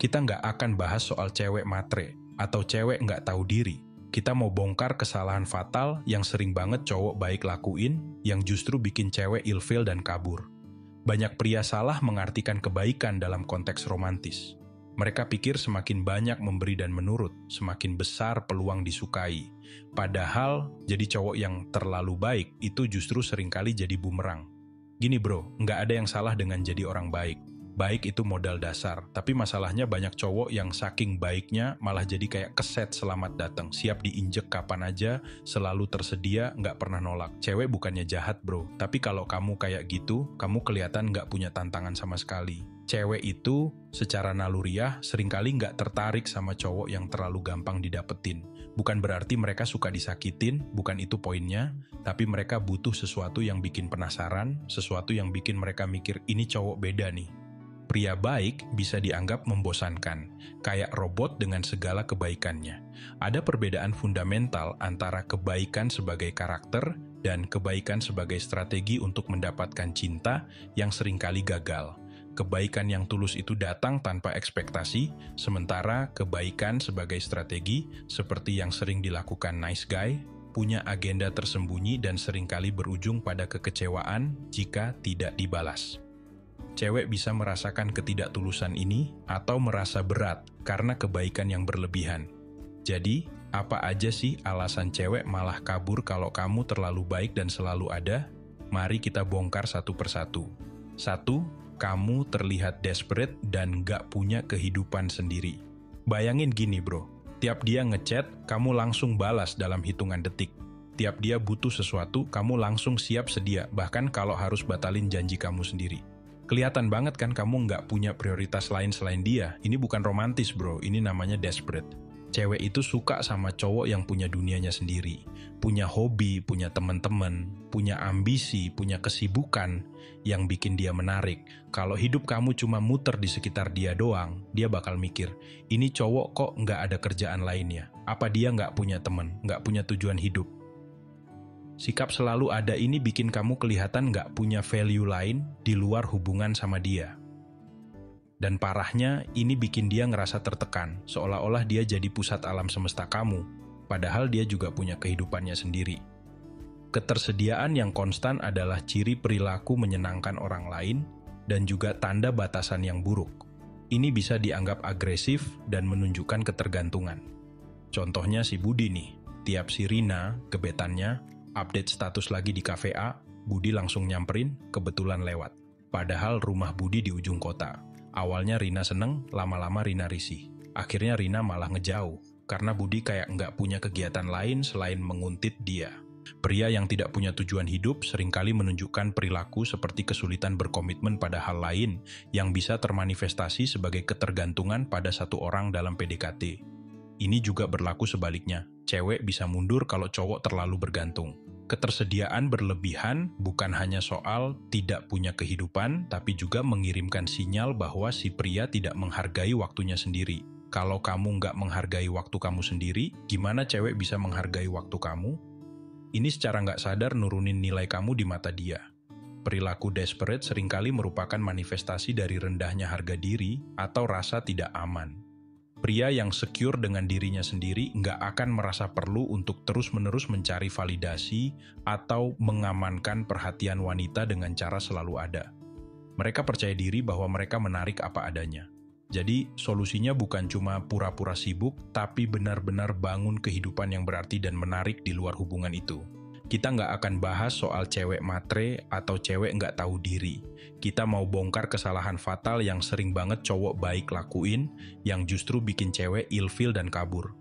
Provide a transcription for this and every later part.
Kita nggak akan bahas soal cewek matre atau cewek nggak tahu diri. Kita mau bongkar kesalahan fatal yang sering banget cowok baik lakuin, yang justru bikin cewek ilfil dan kabur. Banyak pria salah mengartikan kebaikan dalam konteks romantis. Mereka pikir semakin banyak memberi dan menurut, semakin besar peluang disukai. Padahal, jadi cowok yang terlalu baik itu justru seringkali jadi bumerang. Gini bro, nggak ada yang salah dengan jadi orang baik. Baik itu modal dasar, tapi masalahnya banyak cowok yang saking baiknya malah jadi kayak keset selamat datang, siap diinjek kapan aja, selalu tersedia, nggak pernah nolak. Cewek bukannya jahat bro, tapi kalau kamu kayak gitu, kamu kelihatan nggak punya tantangan sama sekali. Cewek itu secara naluriah seringkali nggak tertarik sama cowok yang terlalu gampang didapetin. Bukan berarti mereka suka disakitin, bukan itu poinnya, tapi mereka butuh sesuatu yang bikin penasaran, sesuatu yang bikin mereka mikir ini cowok beda nih. Pria baik bisa dianggap membosankan, kayak robot dengan segala kebaikannya. Ada perbedaan fundamental antara kebaikan sebagai karakter dan kebaikan sebagai strategi untuk mendapatkan cinta yang seringkali gagal. Kebaikan yang tulus itu datang tanpa ekspektasi, sementara kebaikan sebagai strategi, seperti yang sering dilakukan nice guy, punya agenda tersembunyi dan seringkali berujung pada kekecewaan jika tidak dibalas. Cewek bisa merasakan ketidaktulusan ini atau merasa berat karena kebaikan yang berlebihan. Jadi, apa aja sih alasan cewek malah kabur kalau kamu terlalu baik dan selalu ada? Mari kita bongkar satu persatu. 1. Kamu terlihat desperate dan gak punya kehidupan sendiri. Bayangin gini bro, tiap dia ngechat, kamu langsung balas dalam hitungan detik. Tiap dia butuh sesuatu, kamu langsung siap sedia, bahkan kalau harus batalin janji kamu sendiri. Kelihatan banget kan kamu nggak punya prioritas lain selain dia. Ini bukan romantis bro, ini namanya desperate. Cewek itu suka sama cowok yang punya dunianya sendiri. Punya hobi, punya teman-teman, punya ambisi, punya kesibukan yang bikin dia menarik. Kalau hidup kamu cuma muter di sekitar dia doang, dia bakal mikir, ini cowok kok nggak ada kerjaan lainnya? Apa dia nggak punya teman, nggak punya tujuan hidup? Sikap selalu ada ini bikin kamu kelihatan nggak punya value lain di luar hubungan sama dia. Dan parahnya, ini bikin dia ngerasa tertekan, seolah-olah dia jadi pusat alam semesta kamu, padahal dia juga punya kehidupannya sendiri. Ketersediaan yang konstan adalah ciri perilaku menyenangkan orang lain dan juga tanda batasan yang buruk. Ini bisa dianggap agresif dan menunjukkan ketergantungan. Contohnya si Budi nih, tiap si Rina, gebetannya, update status lagi di kafe A, Budi langsung nyamperin, kebetulan lewat. Padahal rumah Budi di ujung kota. Awalnya Rina seneng, lama-lama Rina risih. Akhirnya Rina malah ngejauh, karena Budi kayak nggak punya kegiatan lain selain menguntit dia. Pria yang tidak punya tujuan hidup seringkali menunjukkan perilaku seperti kesulitan berkomitmen pada hal lain yang bisa termanifestasi sebagai ketergantungan pada satu orang dalam PDKT. Ini juga berlaku sebaliknya. Cewek bisa mundur kalau cowok terlalu bergantung. Ketersediaan berlebihan bukan hanya soal tidak punya kehidupan, tapi juga mengirimkan sinyal bahwa si pria tidak menghargai waktunya sendiri. Kalau kamu nggak menghargai waktu kamu sendiri, gimana cewek bisa menghargai waktu kamu? Ini secara nggak sadar nurunin nilai kamu di mata dia. Perilaku desperate seringkali merupakan manifestasi dari rendahnya harga diri atau rasa tidak aman. Pria yang secure dengan dirinya sendiri nggak akan merasa perlu untuk terus-menerus mencari validasi atau mengamankan perhatian wanita dengan cara selalu ada. Mereka percaya diri bahwa mereka menarik apa adanya. Jadi, solusinya bukan cuma pura-pura sibuk, tapi benar-benar bangun kehidupan yang berarti dan menarik di luar hubungan itu. Kita nggak akan bahas soal cewek matre atau cewek nggak tahu diri. Kita mau bongkar kesalahan fatal yang sering banget cowok baik lakuin, yang justru bikin cewek ilfil dan kabur.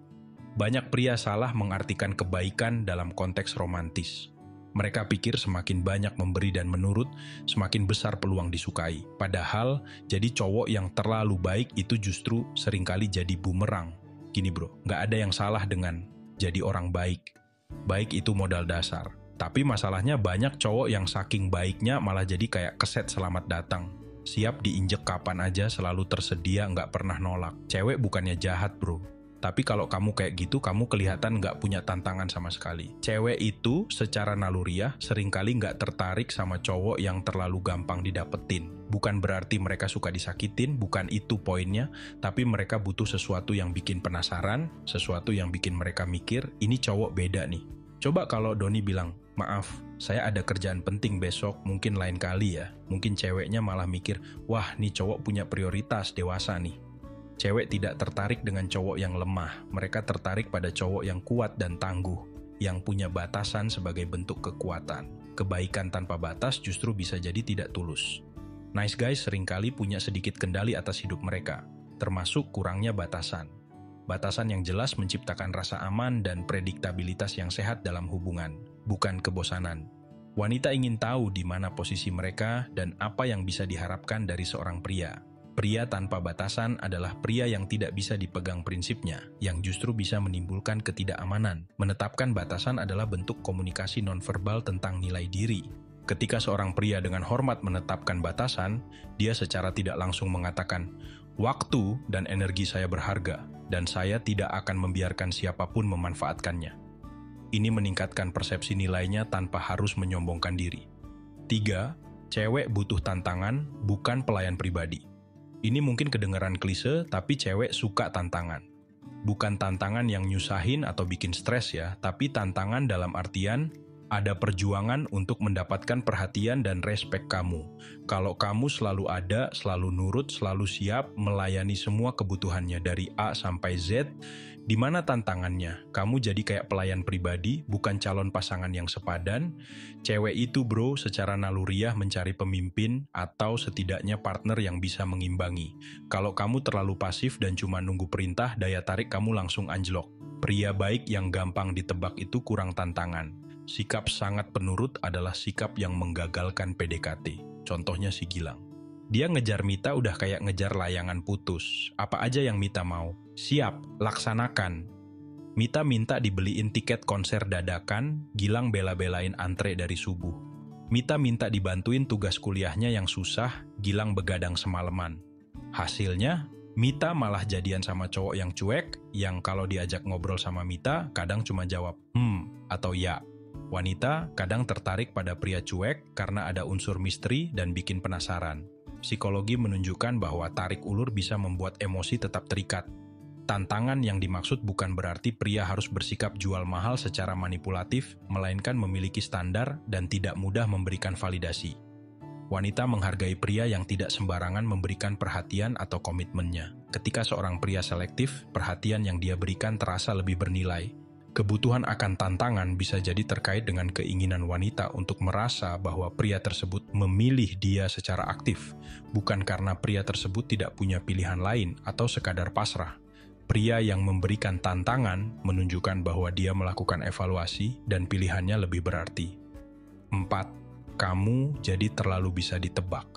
Banyak pria salah mengartikan kebaikan dalam konteks romantis. Mereka pikir semakin banyak memberi dan menurut, semakin besar peluang disukai. Padahal, jadi cowok yang terlalu baik itu justru seringkali jadi bumerang. Gini bro, nggak ada yang salah dengan jadi orang baik. Baik itu modal dasar. Tapi masalahnya banyak cowok yang saking baiknya malah jadi kayak keset selamat datang. Siap diinjek kapan aja, selalu tersedia, nggak pernah nolak. Cewek bukannya jahat bro, Tapi kalau kamu kayak gitu, kamu kelihatan nggak punya tantangan sama sekali. Cewek itu secara naluriah seringkali nggak tertarik sama cowok yang terlalu gampang didapetin. Bukan berarti mereka suka disakitin, bukan itu poinnya, tapi mereka butuh sesuatu yang bikin penasaran, sesuatu yang bikin mereka mikir, ini cowok beda nih. Coba kalau Doni bilang, maaf, saya ada kerjaan penting besok, mungkin lain kali ya. Mungkin ceweknya malah mikir, wah nih cowok punya prioritas, dewasa nih. Cewek tidak tertarik dengan cowok yang lemah, mereka tertarik pada cowok yang kuat dan tangguh, yang punya batasan sebagai bentuk kekuatan. Kebaikan tanpa batas justru bisa jadi tidak tulus. Nice guys seringkali punya sedikit kendali atas hidup mereka, termasuk kurangnya batasan. Batasan yang jelas menciptakan rasa aman dan prediktabilitas yang sehat dalam hubungan, bukan kebosanan. Wanita ingin tahu di mana posisi mereka dan apa yang bisa diharapkan dari seorang pria. Pria tanpa batasan adalah pria yang tidak bisa dipegang prinsipnya, yang justru bisa menimbulkan ketidakamanan. Menetapkan batasan adalah bentuk komunikasi nonverbal tentang nilai diri. Ketika seorang pria dengan hormat menetapkan batasan, dia secara tidak langsung mengatakan, "Waktu dan energi saya berharga, dan saya tidak akan membiarkan siapapun memanfaatkannya." Ini meningkatkan persepsi nilainya tanpa harus menyombongkan diri. 3. Cewek butuh tantangan, bukan pelayan pribadi. Ini mungkin kedengaran klise, tapi cewek suka tantangan. Bukan tantangan yang nyusahin atau bikin stres ya, tapi tantangan dalam artian ada perjuangan untuk mendapatkan perhatian dan respek kamu. Kalau kamu selalu ada, selalu nurut, selalu siap melayani semua kebutuhannya dari A sampai Z, di mana tantangannya? Kamu jadi kayak pelayan pribadi, bukan calon pasangan yang sepadan. Cewek itu bro, secara naluriah mencari pemimpin atau setidaknya partner yang bisa mengimbangi. Kalau kamu terlalu pasif dan cuma nunggu perintah, daya tarik kamu langsung anjlok. Pria baik yang gampang ditebak itu kurang tantangan. Sikap sangat penurut adalah sikap yang menggagalkan PDKT. Contohnya si Gilang. Dia ngejar Mita udah kayak ngejar layangan putus. Apa aja yang Mita mau, siap, laksanakan. Mita minta dibeliin tiket konser dadakan, Gilang bela-belain antre dari subuh. Mita minta dibantuin tugas kuliahnya yang susah, Gilang begadang semalaman. Hasilnya, Mita malah jadian sama cowok yang cuek, yang kalau diajak ngobrol sama Mita, kadang cuma jawab, atau ya. Wanita kadang tertarik pada pria cuek karena ada unsur misteri dan bikin penasaran. Psikologi menunjukkan bahwa tarik ulur bisa membuat emosi tetap terikat. Tantangan yang dimaksud bukan berarti pria harus bersikap jual mahal secara manipulatif, melainkan memiliki standar dan tidak mudah memberikan validasi. Wanita menghargai pria yang tidak sembarangan memberikan perhatian atau komitmennya. Ketika seorang pria selektif, perhatian yang dia berikan terasa lebih bernilai. Kebutuhan akan tantangan bisa jadi terkait dengan keinginan wanita untuk merasa bahwa pria tersebut memilih dia secara aktif, bukan karena pria tersebut tidak punya pilihan lain atau sekadar pasrah. Pria yang memberikan tantangan menunjukkan bahwa dia melakukan evaluasi dan pilihannya lebih berarti. 4. Kamu jadi terlalu bisa ditebak.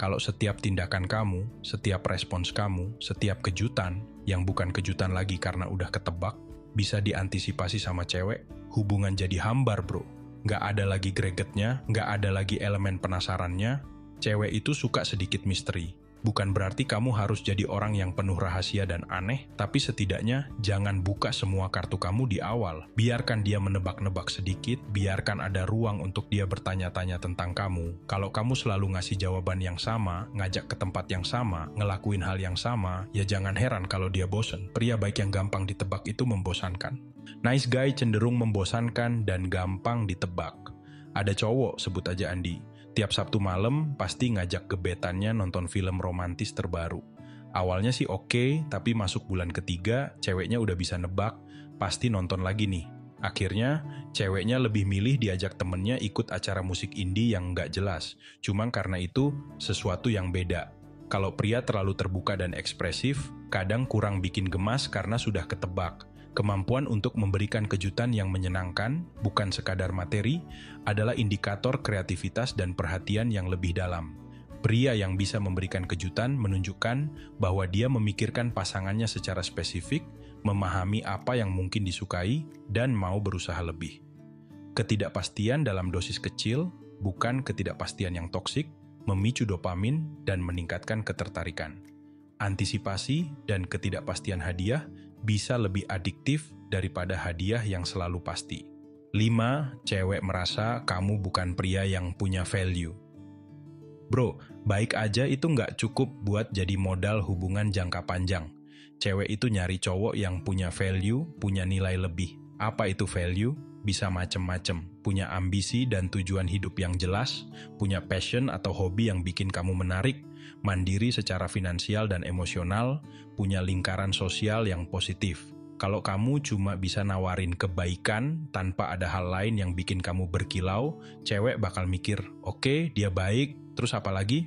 Kalau setiap tindakan kamu, setiap respons kamu, setiap kejutan, yang bukan kejutan lagi karena udah ketebak, bisa diantisipasi sama cewek, hubungan jadi hambar bro. Nggak ada lagi gregetnya, nggak ada lagi elemen penasarannya. Cewek itu suka sedikit misteri. Bukan berarti kamu harus jadi orang yang penuh rahasia dan aneh, tapi setidaknya jangan buka semua kartu kamu di awal. Biarkan dia menebak-nebak sedikit, biarkan ada ruang untuk dia bertanya-tanya tentang kamu. Kalau kamu selalu ngasih jawaban yang sama, ngajak ke tempat yang sama, ngelakuin hal yang sama, ya jangan heran kalau dia bosen. Pria baik yang gampang ditebak itu membosankan. Nice guy cenderung membosankan dan gampang ditebak. Ada cowok, sebut aja Andi. Tiap Sabtu malam pasti ngajak gebetannya nonton film romantis terbaru. Awalnya sih oke, tapi masuk bulan ketiga, ceweknya udah bisa nebak, pasti nonton lagi nih. Akhirnya, ceweknya lebih milih diajak temennya ikut acara musik indie yang nggak jelas. Cuma karena itu, sesuatu yang beda. Kalau pria terlalu terbuka dan ekspresif, kadang kurang bikin gemas karena sudah ketebak. Kemampuan untuk memberikan kejutan yang menyenangkan, bukan sekadar materi, adalah indikator kreativitas dan perhatian yang lebih dalam. Pria yang bisa memberikan kejutan menunjukkan bahwa dia memikirkan pasangannya secara spesifik, memahami apa yang mungkin disukai, dan mau berusaha lebih. Ketidakpastian dalam dosis kecil, bukan ketidakpastian yang toksik, memicu dopamin dan meningkatkan ketertarikan. Antisipasi dan ketidakpastian hadiah bisa lebih adiktif daripada hadiah yang selalu pasti. 5. Cewek merasa kamu bukan pria yang punya value. Bro, baik aja itu nggak cukup buat jadi modal hubungan jangka panjang. Cewek itu nyari cowok yang punya value, punya nilai lebih. Apa itu value? Bisa macem-macem. Punya ambisi dan tujuan hidup yang jelas, punya passion atau hobi yang bikin kamu menarik, mandiri secara finansial dan emosional, punya lingkaran sosial yang positif. Kalau kamu cuma bisa nawarin kebaikan tanpa ada hal lain yang bikin kamu berkilau, cewek bakal mikir, oke, dia baik, terus apa lagi?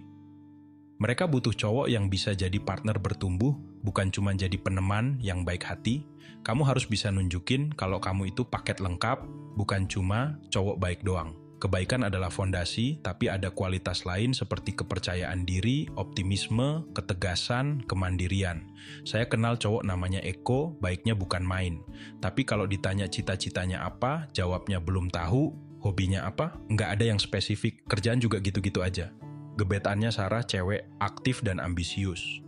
Mereka butuh cowok yang bisa jadi partner bertumbuh, bukan cuma jadi peneman yang baik hati. Kamu harus bisa nunjukin kalau kamu itu paket lengkap, bukan cuma cowok baik doang. Kebaikan adalah fondasi, tapi ada kualitas lain seperti kepercayaan diri, optimisme, ketegasan, kemandirian. Saya kenal cowok namanya Eko, baiknya bukan main. Tapi kalau ditanya cita-citanya apa, jawabnya belum tahu, hobinya apa, nggak ada yang spesifik, kerjaan juga gitu-gitu aja. Gebetannya Sarah cewek aktif dan ambisius.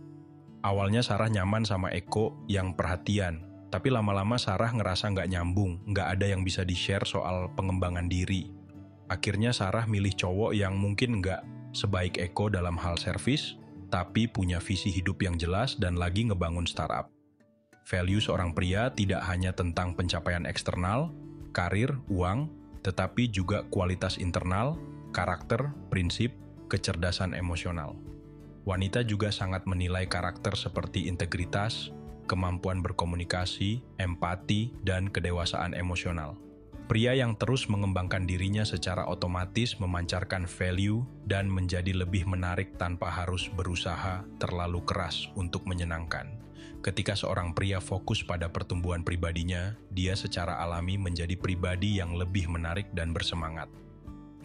Awalnya Sarah nyaman sama Eko yang perhatian, tapi lama-lama Sarah ngerasa nggak nyambung, nggak ada yang bisa di-share soal pengembangan diri. Akhirnya Sarah milih cowok yang mungkin nggak sebaik Eko dalam hal servis, tapi punya visi hidup yang jelas dan lagi ngebangun startup. Value seorang pria tidak hanya tentang pencapaian eksternal, karir, uang, tetapi juga kualitas internal, karakter, prinsip, kecerdasan emosional. Wanita juga sangat menilai karakter seperti integritas, kemampuan berkomunikasi, empati, dan kedewasaan emosional. Pria yang terus mengembangkan dirinya secara otomatis memancarkan value dan menjadi lebih menarik tanpa harus berusaha terlalu keras untuk menyenangkan. Ketika seorang pria fokus pada pertumbuhan pribadinya, dia secara alami menjadi pribadi yang lebih menarik dan bersemangat.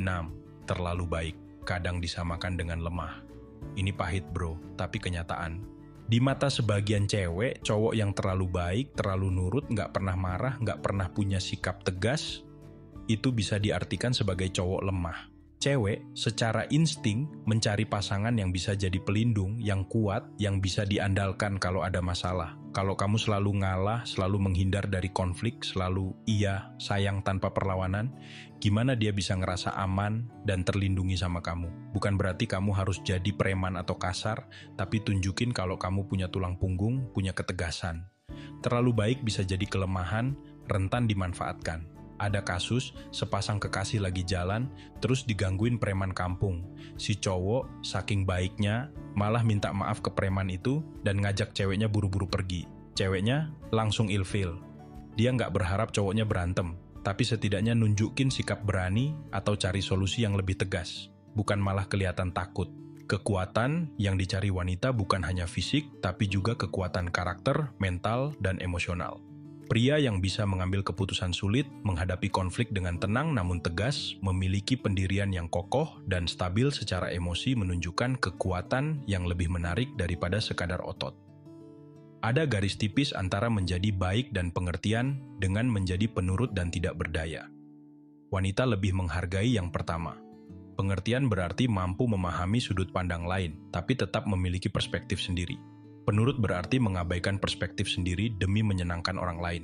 6. Terlalu baik, kadang disamakan dengan lemah. Ini pahit bro, tapi kenyataan. Di mata sebagian cewek, cowok yang terlalu baik, terlalu nurut, nggak pernah marah, nggak pernah punya sikap tegas, itu bisa diartikan sebagai cowok lemah. Cewek secara insting mencari pasangan yang bisa jadi pelindung, yang kuat, yang bisa diandalkan kalau ada masalah. Kalau kamu selalu ngalah, selalu menghindar dari konflik, selalu iya, sayang tanpa perlawanan, gimana dia bisa ngerasa aman dan terlindungi sama kamu? Bukan berarti kamu harus jadi preman atau kasar, tapi tunjukin kalau kamu punya tulang punggung, punya ketegasan. Terlalu baik bisa jadi kelemahan, rentan dimanfaatkan. Ada kasus, sepasang kekasih lagi jalan, terus digangguin preman kampung. Si cowok, saking baiknya, malah minta maaf ke preman itu dan ngajak ceweknya buru-buru pergi. Ceweknya langsung ilfil. Dia nggak berharap cowoknya berantem, tapi setidaknya nunjukin sikap berani atau cari solusi yang lebih tegas. Bukan malah kelihatan takut. Kekuatan yang dicari wanita bukan hanya fisik, tapi juga kekuatan karakter, mental, dan emosional. Pria yang bisa mengambil keputusan sulit, menghadapi konflik dengan tenang namun tegas, memiliki pendirian yang kokoh dan stabil secara emosi menunjukkan kekuatan yang lebih menarik daripada sekadar otot. Ada garis tipis antara menjadi baik dan pengertian dengan menjadi penurut dan tidak berdaya. Wanita lebih menghargai yang pertama. Pengertian berarti mampu memahami sudut pandang lain, tapi tetap memiliki perspektif sendiri. Penurut berarti mengabaikan perspektif sendiri demi menyenangkan orang lain.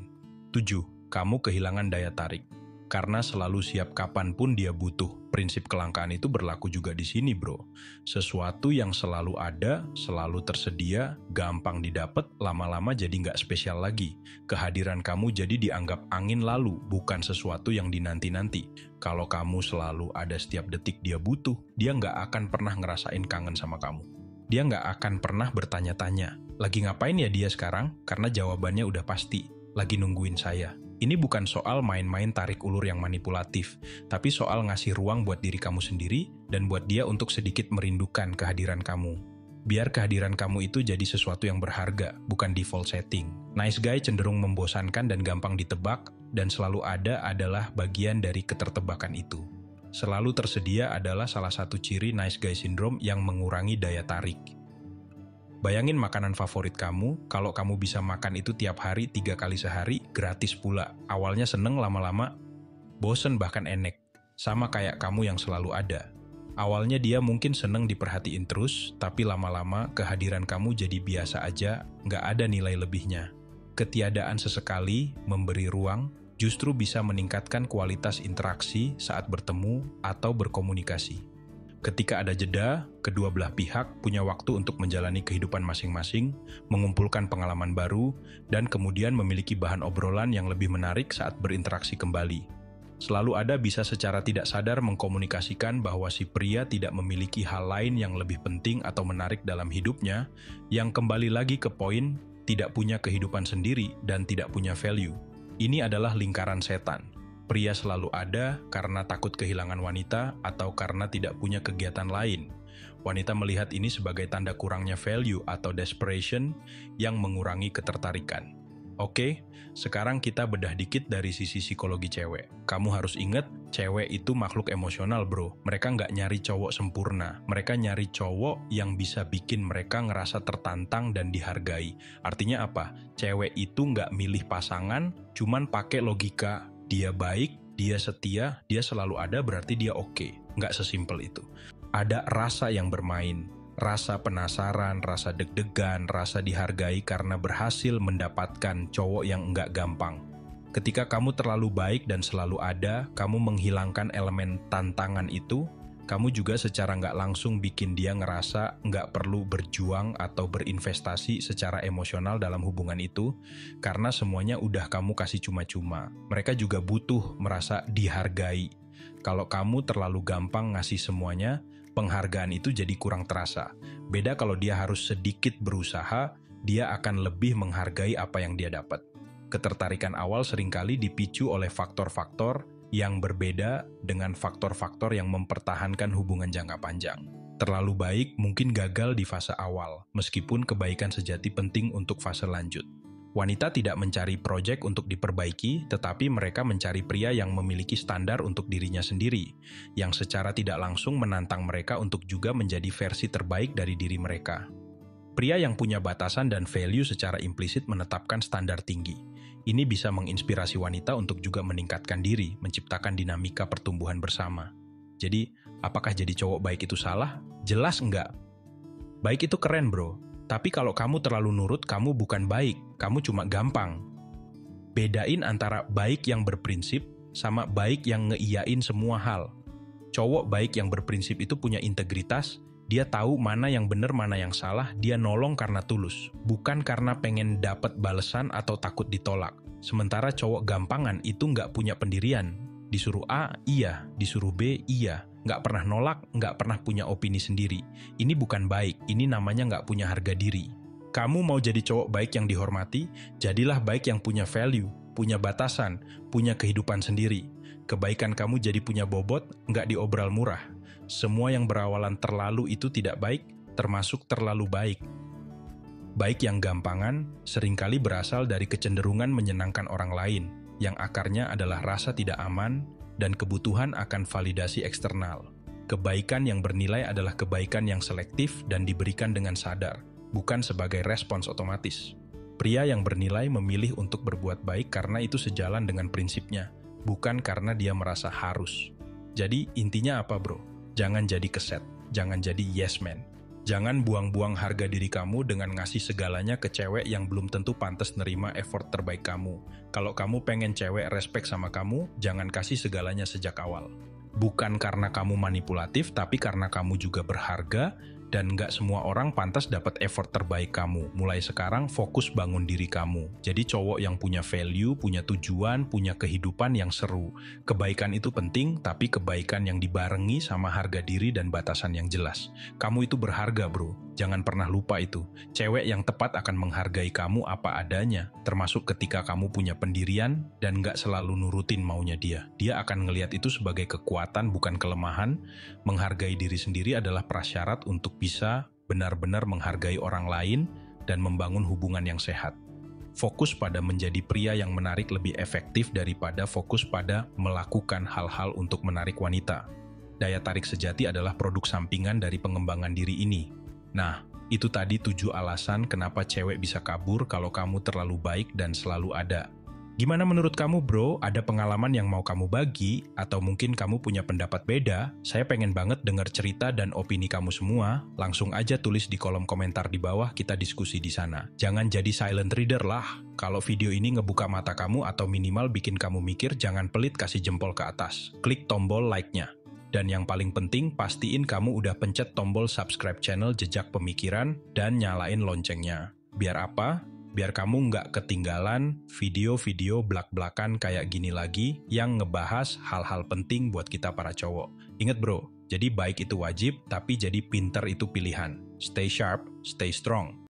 7. Kamu kehilangan daya tarik. Karena selalu siap kapanpun dia butuh. Prinsip kelangkaan itu berlaku juga di sini bro. Sesuatu yang selalu ada, selalu tersedia, gampang didapat, lama-lama jadi nggak spesial lagi. Kehadiran kamu jadi dianggap angin lalu, bukan sesuatu yang dinanti-nanti. Kalau kamu selalu ada setiap detik dia butuh, dia nggak akan pernah ngerasain kangen sama kamu. Dia nggak akan pernah bertanya-tanya, lagi ngapain ya dia sekarang? Karena jawabannya udah pasti, lagi nungguin saya. Ini bukan soal main-main tarik ulur yang manipulatif, tapi soal ngasih ruang buat diri kamu sendiri dan buat dia untuk sedikit merindukan kehadiran kamu. Biar kehadiran kamu itu jadi sesuatu yang berharga, bukan default setting. Nice guy cenderung membosankan dan gampang ditebak, dan selalu ada adalah bagian dari ketertebakan itu. Selalu tersedia adalah salah satu ciri nice guy syndrome yang mengurangi daya tarik. Bayangin makanan favorit kamu, kalau kamu bisa makan itu tiap hari 3 kali sehari, gratis pula. Awalnya seneng, lama-lama bosen bahkan enek. Sama kayak kamu yang selalu ada. Awalnya dia mungkin seneng diperhatiin terus, tapi lama-lama kehadiran kamu jadi biasa aja, nggak ada nilai lebihnya. Ketiadaan sesekali, memberi ruang, justru bisa meningkatkan kualitas interaksi saat bertemu atau berkomunikasi. Ketika ada jeda, kedua belah pihak punya waktu untuk menjalani kehidupan masing-masing, mengumpulkan pengalaman baru, dan kemudian memiliki bahan obrolan yang lebih menarik saat berinteraksi kembali. Selalu ada bisa secara tidak sadar mengkomunikasikan bahwa si pria tidak memiliki hal lain yang lebih penting atau menarik dalam hidupnya, yang kembali lagi ke poin, tidak punya kehidupan sendiri dan tidak punya value. Ini adalah lingkaran setan. Pria selalu ada karena takut kehilangan wanita atau karena tidak punya kegiatan lain. Wanita melihat ini sebagai tanda kurangnya value atau desperation yang mengurangi ketertarikan. Oke, sekarang kita bedah dikit dari sisi psikologi cewek. Kamu harus ingat, cewek itu makhluk emosional bro. Mereka nggak nyari cowok sempurna. Mereka nyari cowok yang bisa bikin mereka ngerasa tertantang dan dihargai. Artinya apa? Cewek itu nggak milih pasangan, cuman pakai logika. Dia baik, dia setia, dia selalu ada berarti dia oke. Nggak sesimpel itu. Ada rasa yang bermain. Rasa penasaran, rasa deg-degan, rasa dihargai karena berhasil mendapatkan cowok yang enggak gampang. Ketika kamu terlalu baik dan selalu ada, kamu menghilangkan elemen tantangan itu, kamu juga secara enggak langsung bikin dia ngerasa enggak perlu berjuang atau berinvestasi secara emosional dalam hubungan itu, karena semuanya udah kamu kasih cuma-cuma. Mereka juga butuh merasa dihargai. Kalau kamu terlalu gampang ngasih semuanya, penghargaan itu jadi kurang terasa. Beda kalau dia harus sedikit berusaha, dia akan lebih menghargai apa yang dia dapat. Ketertarikan awal seringkali dipicu oleh faktor-faktor yang berbeda dengan faktor-faktor yang mempertahankan hubungan jangka panjang. Terlalu baik mungkin gagal di fase awal, meskipun kebaikan sejati penting untuk fase lanjut. Wanita tidak mencari proyek untuk diperbaiki, tetapi mereka mencari pria yang memiliki standar untuk dirinya sendiri, yang secara tidak langsung menantang mereka untuk juga menjadi versi terbaik dari diri mereka. Pria yang punya batasan dan value secara implisit menetapkan standar tinggi. Ini bisa menginspirasi wanita untuk juga meningkatkan diri, menciptakan dinamika pertumbuhan bersama. Jadi, apakah jadi cowok baik itu salah? Jelas enggak. Baik itu keren bro. Tapi kalau kamu terlalu nurut, kamu bukan baik, kamu cuma gampang. Bedain antara baik yang berprinsip sama baik yang ngeiyain semua hal. Cowok baik yang berprinsip itu punya integritas, dia tahu mana yang benar, mana yang salah, dia nolong karena tulus, bukan karena pengen dapat balesan atau takut ditolak. Sementara cowok gampangan itu nggak punya pendirian. Disuruh A, iya. Disuruh B, iya. Nggak pernah nolak, nggak pernah punya opini sendiri. Ini bukan baik, ini namanya nggak punya harga diri. Kamu mau jadi cowok baik yang dihormati, jadilah baik yang punya value, punya batasan, punya kehidupan sendiri. Kebaikan kamu jadi punya bobot, nggak diobral murah. Semua yang berawalan terlalu itu tidak baik, termasuk terlalu baik. Baik yang gampangan seringkali berasal dari kecenderungan menyenangkan orang lain, yang akarnya adalah rasa tidak aman dan kebutuhan akan validasi eksternal. Kebaikan yang bernilai adalah kebaikan yang selektif dan diberikan dengan sadar, bukan sebagai respons otomatis. Pria yang bernilai memilih untuk berbuat baik karena itu sejalan dengan prinsipnya, bukan karena dia merasa harus. Jadi intinya apa bro? Jangan jadi keset, jangan jadi yes man. Jangan buang-buang harga diri kamu dengan ngasih segalanya ke cewek yang belum tentu pantas nerima effort terbaik kamu. Kalau kamu pengen cewek respect sama kamu, jangan kasih segalanya sejak awal. Bukan karena kamu manipulatif, tapi karena kamu juga berharga, dan nggak semua orang pantas dapat effort terbaik kamu. Mulai sekarang fokus bangun diri kamu. Jadi cowok yang punya value, punya tujuan, punya kehidupan yang seru. Kebaikan itu penting, tapi kebaikan yang dibarengi sama harga diri dan batasan yang jelas. Kamu itu berharga bro, jangan pernah lupa itu. Cewek yang tepat akan menghargai kamu apa adanya, termasuk ketika kamu punya pendirian dan nggak selalu nurutin maunya dia. Dia akan ngelihat itu sebagai kekuatan bukan kelemahan. Menghargai diri sendiri adalah prasyarat untuk bisa benar-benar menghargai orang lain dan membangun hubungan yang sehat. Fokus pada menjadi pria yang menarik lebih efektif daripada fokus pada melakukan hal-hal untuk menarik wanita. Daya tarik sejati adalah produk sampingan dari pengembangan diri ini. Nah, itu tadi 7 alasan kenapa cewek bisa kabur kalau kamu terlalu baik dan selalu ada. Gimana menurut kamu bro? Ada pengalaman yang mau kamu bagi? Atau mungkin kamu punya pendapat beda? Saya pengen banget dengar cerita dan opini kamu semua. Langsung aja tulis di kolom komentar di bawah, kita diskusi di sana. Jangan jadi silent reader lah. Kalau video ini ngebuka mata kamu atau minimal bikin kamu mikir, jangan pelit kasih jempol ke atas. Klik tombol like-nya. Dan yang paling penting, pastiin kamu udah pencet tombol subscribe channel Jejak Pemikiran dan nyalain loncengnya. Biar apa? Biar kamu nggak ketinggalan video-video blak-blakan kayak gini lagi yang ngebahas hal-hal penting buat kita para cowok. Ingat bro, jadi baik itu wajib, tapi jadi pinter itu pilihan. Stay sharp, stay strong.